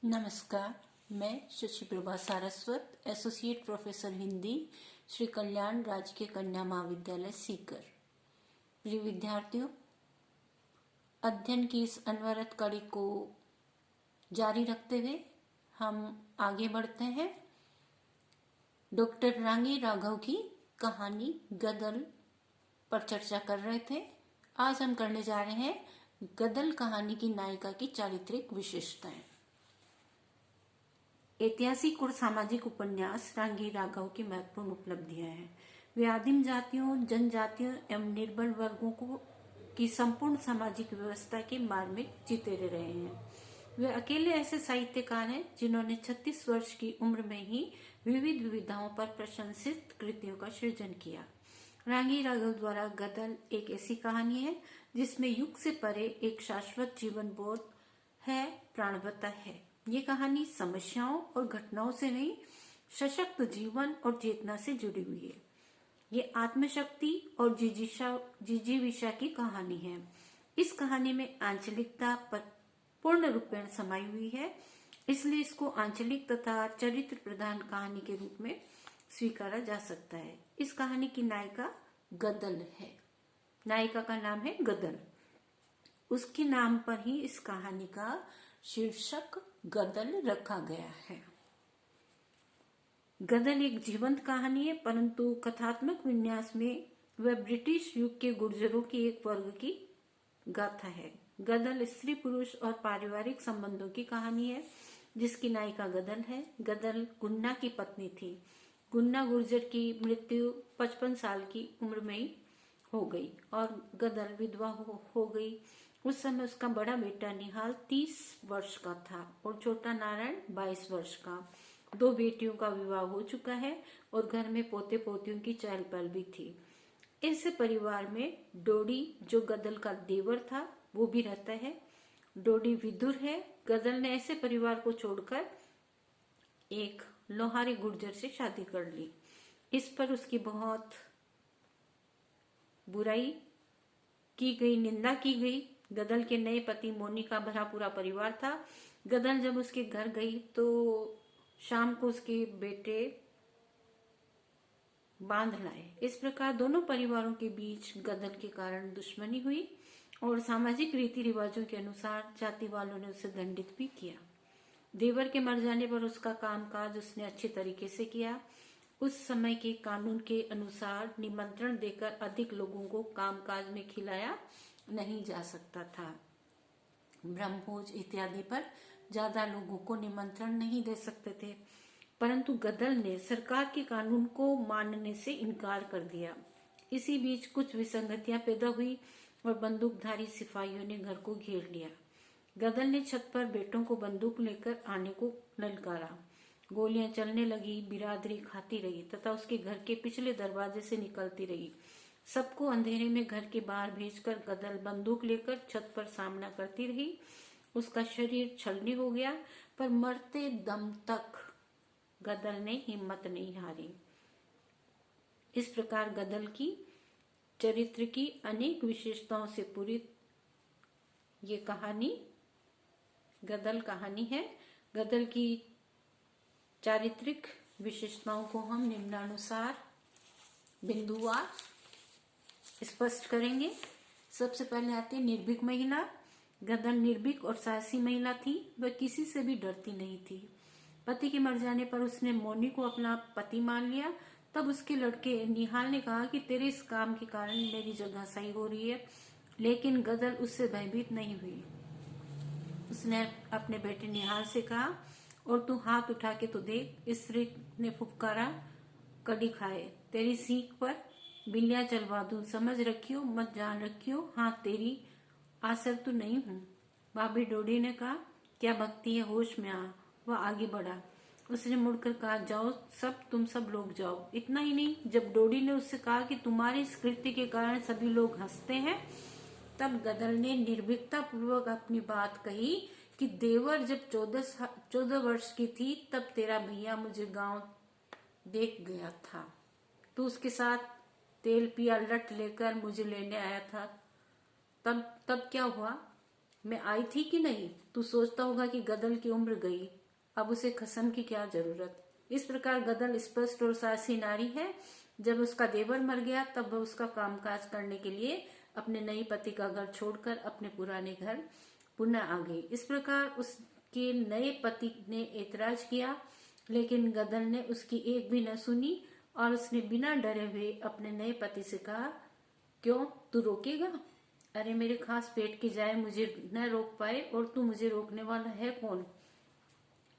नमस्कार। मैं Shashi Prabha Saraswat, associate professor Hindi, Shri Kalyan राजकीय कन्या महाविद्यालय सीकर। प्रिय विद्यार्थियों, अध्ययन की इस अनवरत कड़ी को जारी रखते हुए हम आगे बढ़ते हैं। डॉक्टर रांगी राघव की कहानी गदल पर चर्चा कर रहे थे। आज हम करने जा रहे हैं गदल कहानी की नायिका की चारित्रिक विशेषताएं। ऐतिहासिक और सामाजिक उपन्यास रांगी राघव की महत्वपूर्ण उपलब्धियां हैं। वे आदिम जातियों, जनजातियों एवं निर्बल वर्गों को की संपूर्ण सामाजिक व्यवस्था के मार्मिक चितेरे रहे हैं। वे अकेले ऐसे साहित्यकार हैं जिन्होंने 36 वर्ष की उम्र में ही विविध विविधाओं पर प्रशंसित कृतियों का सृजन किया। रांगी राघव द्वारा गदल एक ऐसी कहानी है जिसमें युग से परे एक शाश्वत जीवन बोध है, प्राणवता है। ये कहानी समस्याओं और घटनाओं से नहीं, सशक्त जीवन और चेतना से जुड़ी हुई है। ये आत्मशक्ति और जिजीविषा की कहानी है। इस कहानी में आंचलिकता पर पूर्ण रूपेण समाई हुई है, इसलिए इसको आंचलिक तथा चरित्र प्रधान कहानी के रूप में स्वीकारा जा सकता है। इस कहानी की नायिका गदल है। नायिका का नाम है गदल। उसके नाम पर ही इस कहानी का शीर्षक गदल रखा गया है। गदल एक जीवंत कहानी है, परंतु कथात्मक विन्यास में वह ब्रिटिश युग के गुर्जरों की एक वर्ग की गाथा है। गदल स्त्री पुरुष और पारिवारिक संबंधों की कहानी है, जिसकी नायिका गदल है। गदल गुन्ना की पत्नी थी। गुन्ना गुर्जर की मृत्यु 55 साल की उम्र में ही हो गई और गदल विधवा हो गई। उस समय उसका बड़ा बेटा निहाल 30 वर्ष का था और छोटा नारायण 22 वर्ष का। 2 बेटियों का विवाह हो चुका है और घर में पोते पोतियों की चहल पहल भी थी। ऐसे परिवार में डोडी, जो गदल का देवर था, वो भी रहता है। डोडी विदुर है। गदल ने ऐसे परिवार को छोड़कर एक लोहारी गुर्जर से शादी कर ली। इस पर उसकी बहुत बुराई की गई, निंदा की गई। गदल के नए पति मोनी का भरा पूरा परिवार था। गदल जब उसके घर गई तो शाम को उसके बेटे बांध लाए। इस प्रकार दोनों परिवारों के बीच गदल के कारण दुश्मनी हुई और सामाजिक रीति रिवाजों के अनुसार जाति वालों ने उसे दंडित भी किया। देवर के मर जाने पर उसका कामकाज उसने अच्छे तरीके से किया। उस समय के कानून के अनुसार निमंत्रण देकर अधिक लोगों को कामकाज में खिलाया नहीं जा सकता था। ब्रह्मभोज इत्यादि पर ज्यादा लोगों को निमंत्रण नहीं दे सकते थे, परंतु गदल ने सरकार के कानून को मानने से इनकार कर दिया। इसी बीच कुछ विसंगतियां पैदा हुई और बंदूकधारी सिपाहियों ने घर को घेर लिया। गदल ने छत पर बेटों को बंदूक लेकर आने को ललकारा। गोलियां चलने लगी। बिरादरी खाती रही तथा उसके घर के पिछले दरवाजे से निकलती रही। सबको अंधेरे में घर के बाहर भेजकर गदल बंदूक लेकर छत पर सामना करती रही। उसका शरीर छलनी हो गया, पर मरते दम तक गदल ने हिम्मत नहीं हारी। इस प्रकार गदल की चरित्र की अनेक विशेषताओं से पूरी ये कहानी गदल कहानी है। गदल की चारित्रिक विशेषताओं को हम निम्नानुसार बिंदुवार स्पष्ट करेंगे। सबसे पहले आती है निर्भीक महिला। गदल निर्भीक और साहसी महिला थी। वह किसी से भी डरती नहीं थी। पति के मर जाने पर उसने मोनी को अपना पति मान लिया। तब उसके लड़के निहाल ने कहा कि तेरे इस काम के कारण मेरी जगह सही हो रही है, लेकिन गदल उससे भयभीत नहीं हुई। उसने अपने बेटे निहाल से कहा, और तू हाथ उठा के तो देख। स्त्री ने फुफकारा, कड़ी खाए, तेरी सीख पर बिल्लियां चलवा दूं, समझ रखियो, मत जान रखियो, हाँ तेरी आसर तो नहीं हूं। भाभी डोडी ने कहा, क्या भक्ति है, होश में आ। वह आगे बढ़ा। उसने मुड़कर कहा, जाओ सब, तुम सब लोग जाओ। इतना ही नहीं, जब डोडी ने उससे कहा कि तुम्हारे इस कृत्य के कारण सभी लोग हंसते हैं, तब गदल ने निर्भीकता पूर्वक अपनी बात कही कि देवर जब 14 वर्ष की थी तब तेरा भैया मुझे गांव देख गया था। तू उसके साथ तेल पिया लट लेकर मुझे लेने आया था। तब क्या हुआ? मैं आई थी कि नहीं? तू सोचता होगा कि गदल की उम्र गई, अब उसे खसम की क्या जरूरत। इस प्रकार गदल स्पष्ट और साहसी नारी है। जब उसका देवर मर गया तब वह उसका कामकाज करने के लिए अपने नए पति का घर छोड़कर अपने पुराने घर पुनः आ गई। इस प्रकार उसके नए पति ने ऐतराज किया, लेकिन गदल ने उसकी एक भी न सुनी और उसने बिना डरे हुए अपने नए पति से कहा, क्यों, तू रोकेगा? अरे मेरे खास पेट की जाए मुझे न रोक पाए और तू मुझे रोकने वाला है कौन?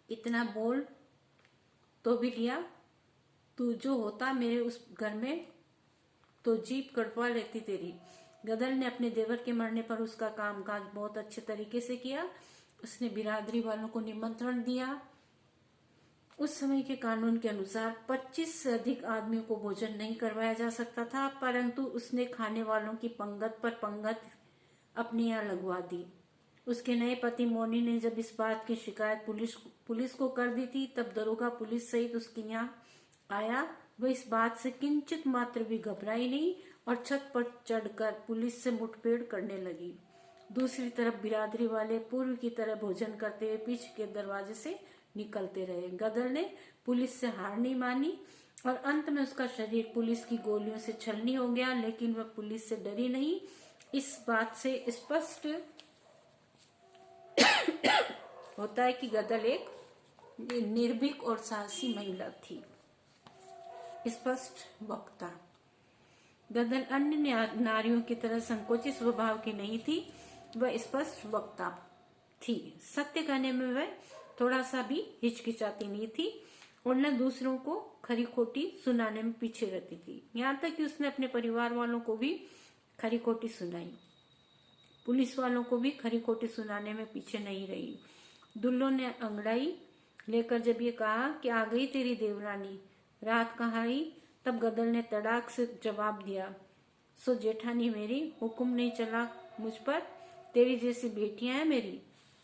इतना बोल तो भी लिया, तू जो होता मेरे उस घर में तो जीप कटवा लेती तेरी। गदल ने अपने देवर के मरने पर उसका कामकाज बहुत अच्छे तरीके से किया। उसने बिरादरी वालों को निमंत्रण दिया। उस समय के कानून के अनुसार 25 से अधिक आदमियों को भोजन नहीं करवाया जा सकता था, परंतु उसने खाने वालों की पंगत पर पंगत अपने यहाँ लगवा दी। उसके नए पति मोनी ने जब इस बात की शिकायत पुलिस को कर दी थी, तब दरोगा पुलिस सहित उसके यहाँ आया। वह इस बात से किंचित मात्र भी घबराई नहीं और छत पर चढ़कर पुलिस से मुठभेड़ करने लगी। दूसरी तरफ बिरादरी वाले पूर्व की तरह भोजन करते हुए पीछे के दरवाजे से निकलते रहे। गदर ने पुलिस से हार नहीं मानी और अंत में उसका शरीर पुलिस की गोलियों से छलनी हो गया, लेकिन वह पुलिस से डरी नहीं। इस बात से स्पष्ट होता है कि गदर एक निर्भीक और साहसी महिला थी। स्पष्ट वक्ता। गदर अन्य नारियों की तरह संकोचित स्वभाव की नहीं थी, वह स्पष्ट वक्ता थी। सत्य कहने में वह थोड़ा सा भी हिचकिचाती नहीं थी और न दूसरों को खरी खोटी सुनाने में पीछे रहती थी। यहाँ तक कि उसने अपने परिवार वालों को भी खरी खोटी सुनाई, पुलिस वालों को भी खरी खोटी सुनाने में पीछे नहीं रही। दुल्लो ने अंगड़ाई लेकर जब ये कहा कि आ गई तेरी देवरानी, रात कहाँ आई, तब गदर ने तड़ाक से जवाब दिया, सो जेठानी मेरी, हुक्म नहीं चला मुझ पर, तेरी जैसी बेटियां हैं मेरी,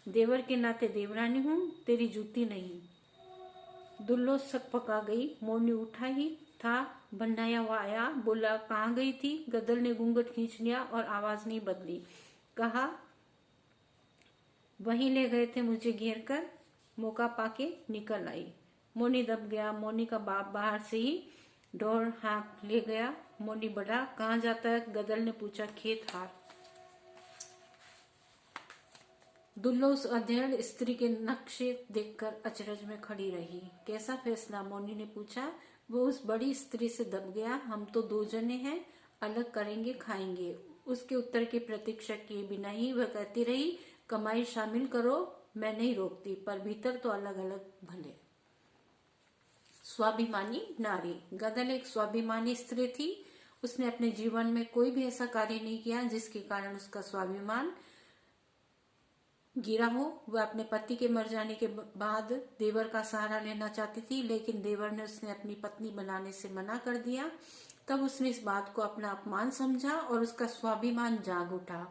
देवर के नाते देवरानी हूँ, तेरी जूती नहीं। दुल्लो सक पका गई। मोरनी उठा ही था, भन्नाया हुआ आया, बोला कहाँ गई थी? गदर ने घूंघट खींच लिया और आवाज नहीं बदली। कहा वहीं ले गए थे मुझे घेर कर, मौका पाके निकल आई। मोनी दब गया। मोनी का बाप बाहर से ही डोर हाथ ले गया। मोनी बढ़ा, कहाँ जाता है? गदर ने पूछा, खेत हार। दुल्लो उस अधेड़ स्त्री के नक्शे देखकर अचरज में खड़ी रही। कैसा फैसला? मोनी ने पूछा। वो उस बड़ी स्त्री से दब गया। हम तो दो जने हैं, अलग करेंगे खाएंगे। उसके उत्तर की प्रतीक्षा किए बिना ही वह कहती रही, कमाई शामिल करो, मैं नहीं रोकती, पर भीतर तो अलग अलग भले। स्वाभिमानी नारी। गदर एक स्वाभिमानी स्त्री थी। उसने अपने जीवन में कोई भी ऐसा कार्य नहीं किया जिसके कारण उसका स्वाभिमान गिरा हो। वह अपने पति के मर जाने के बाद देवर का सहारा लेना चाहती थी, लेकिन देवर ने उसने अपनी पत्नी बनाने से मना कर दिया। तब उसने इस बात को अपना अपमान समझा और उसका स्वाभिमान जाग उठा।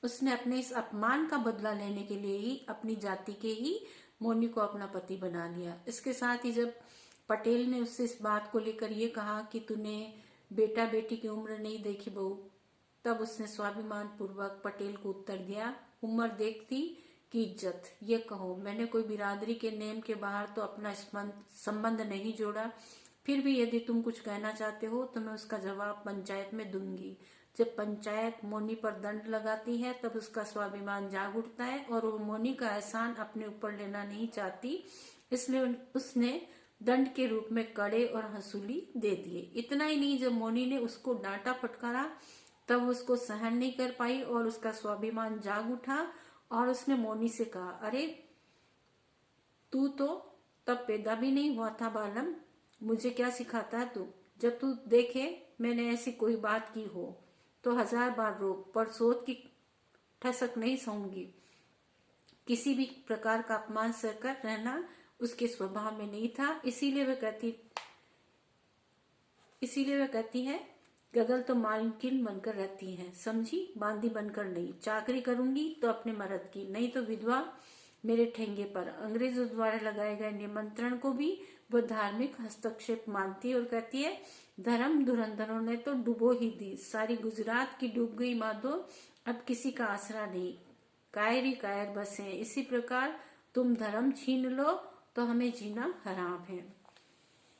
उसने अपने इस अपमान का बदला लेने के लिए ही अपनी जाति के ही मोनी को अपना पति बना लिया। इसके साथ ही जब पटेल ने उससे इस बात को लेकर ये कहा कि तूने बेटा बेटी की उम्र नहीं देखी बहू, तब उसने स्वाभिमान पूर्वक पटेल को उत्तर दिया, उम्र देखती की इज्जत। ये कहो, मैंने कोई बिरादरी के नेम के बाहर तो अपना संबंध नहीं जोड़ा। फिर भी यदि तुम कुछ कहना चाहते हो तो मैं उसका जवाब पंचायत में दूंगी। जब पंचायत मोनी पर दंड लगाती है तब उसका स्वाभिमान जाग उठता है और वो मोनी का एहसान अपने ऊपर लेना नहीं चाहती, इसलिए उसने दंड के रूप में कड़े और हंसूली दे दिए। इतना ही नहीं, जब मोनी ने उसको डांटा फटकारा तब उसको सहन नहीं कर पाई और उसका स्वाभिमान जाग उठा और उसने मोनी से कहा, अरे तू तो तब पैदा भी नहीं हुआ था बालम, मुझे क्या सिखाता है तू? जब तू देखे मैंने ऐसी कोई बात की हो तो 1000 बार रोक, पर सोच की ठसक नहीं सहूंगी। किसी भी प्रकार का अपमान सहकर रहना उसके स्वभाव में नहीं था। इसीलिए वह कहती है गदर तो मालकिन बनकर रहती है, समझी, बांदी बनकर नहीं। चाकरी करूंगी तो अपने मर्द की, नहीं तो विधवा मेरे ठेंगे पर। अंग्रेजों द्वारा लगाए गए निमंत्रण को भी वह धार्मिक हस्तक्षेप मानती और कहती है, धर्म धुरंधरों ने तो डुबो ही दी, सारी गुजरात की डूब गई माधो, अब किसी का आसरा नहीं। कायर ही कायर बसे। इसी प्रकार तुम धर्म छीन लो तो हमें जीना हराम है।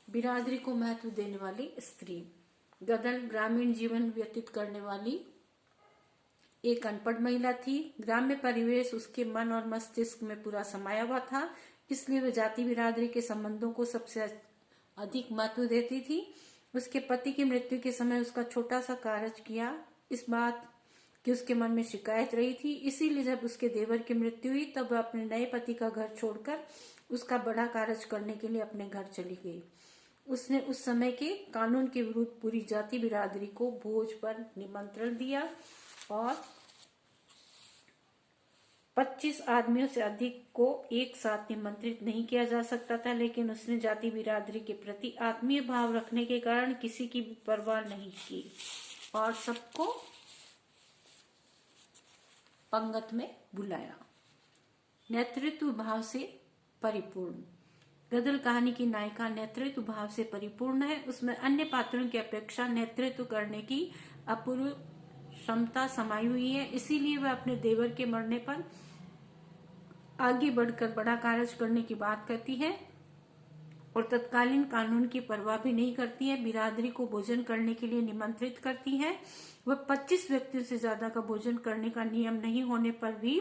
बिरादरी को महत्व देने वाली स्त्री। गदल ग्रामीण जीवन व्यतीत करने वाली एक अनपढ़ महिला थी। ग्राम्य परिवेश उसके मन और मस्तिष्क में पूरा समाया हुआ था, इसलिए वह जाति बिरादरी के संबंधों को सबसे अधिक महत्व देती थी। उसके पति की मृत्यु के समय उसका छोटा सा कार्य किया इस बात कि उसके मन में शिकायत रही थी। इसीलिए जब उसके देवर की मृत्यु हुई तब वह अपने नए पति का घर छोड़कर उसका बड़ा कार्य करने के लिए अपने घर चली गई। उसने उस समय के कानून के विरुद्ध पूरी जाति बिरादरी को भोज पर निमंत्रण दिया और 25 आदमियों से अधिक को एक साथ निमंत्रित नहीं किया जा सकता था, लेकिन उसने जाति बिरादरी के प्रति आत्मीय भाव रखने के कारण किसी की भी परवाह नहीं की और सबको पंगत में बुलाया। नेतृत्व भाव से परिपूर्ण। गदल कहानी की नायिका नेतृत्व भाव से परिपूर्ण है। उसमें अन्य पात्रों की अपेक्षा नेतृत्व करने की अपूर्व क्षमता समाई हुई है। इसीलिए वह अपने देवर के मरने पर आगे बढ़कर बड़ा कार्य करने की बात करती है और तत्कालीन कानून की परवाह भी नहीं करती है। बिरादरी को भोजन करने के लिए निमंत्रित करती है। वह 25 व्यक्तियों से ज्यादा का भोजन करने का नियम नहीं होने पर भी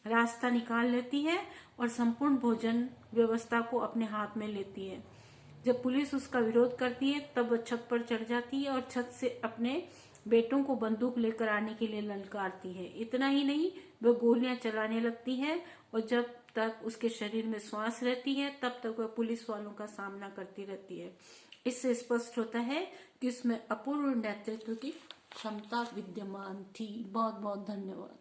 रास्ता निकाल लेती है और संपूर्ण भोजन व्यवस्था को अपने हाथ में लेती है। जब पुलिस उसका विरोध करती है तब वह छत पर चढ़ जाती है और छत से अपने बेटों को बंदूक लेकर आने के लिए ललकारती है। इतना ही नहीं, वह गोलियां चलाने लगती है और जब तक उसके शरीर में श्वास रहती है तब तक वह पुलिस वालों का सामना करती रहती है। इससे स्पष्ट होता है कि उसमें अपूर्व नेतृत्व की क्षमता विद्यमान थी। बहुत बहुत धन्यवाद।